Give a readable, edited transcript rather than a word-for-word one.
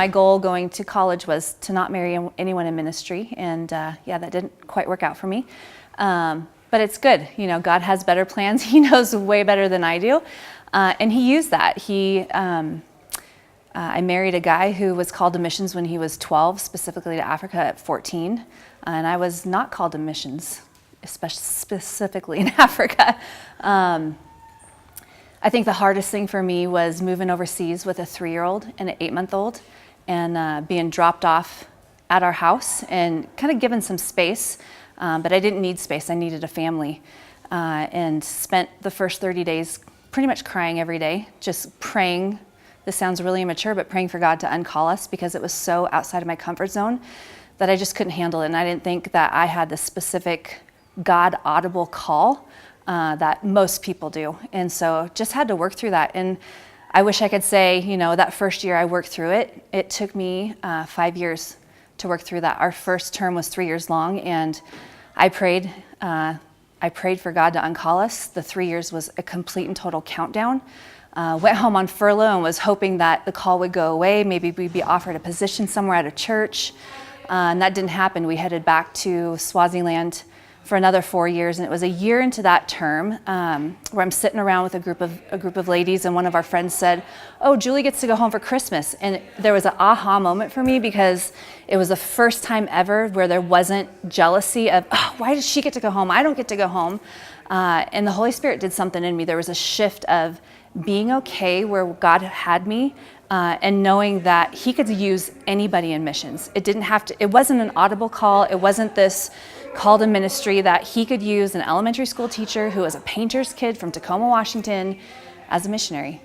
my goal going to college was to not marry anyone in ministry, and yeah, that didn't quite work out for me. But it's good. You know, God has better plans. He knows way better than I do. And he used that. I married a guy who was called to missions when he was 12, specifically to Africa at 14. And I was not called to missions, especially specifically in Africa. I think the hardest thing for me was moving overseas with a 3-year-old and an 8-month-old, and being dropped off at our house and kind of given some space. But I didn't need space. I needed a family, and spent the first 30 days pretty much crying every day, just praying. This sounds really immature, but praying for God to uncall us, because it was so outside of my comfort zone that I just couldn't handle it. And I didn't think that I had the specific God audible call that most people do. And so just had to work through that. And I wish I could say, you know, that first year I worked through it. It took me 5 years to work through that. Our first term was 3 years long, and I prayed for God to uncall us. The 3 years was a complete and total countdown. Went home on furlough and was hoping that the call would go away. Maybe we'd be offered a position somewhere at a church. And that didn't happen. We headed back to Swaziland for another 4 years, and it was a year into that term where I'm sitting around with a group of ladies, and one of our friends said, "Oh, Julie gets to go home for Christmas." And there was an aha moment for me, because it was the first time ever where there wasn't jealousy of, "Oh, why does she get to go home? I don't get to go home." And the Holy Spirit did something in me. There was a shift of being okay where God had me, and knowing that he could use anybody in missions. It wasn't an audible call. It wasn't this call to ministry, that he could use an elementary school teacher who was a painter's kid from Tacoma, Washington, as a missionary.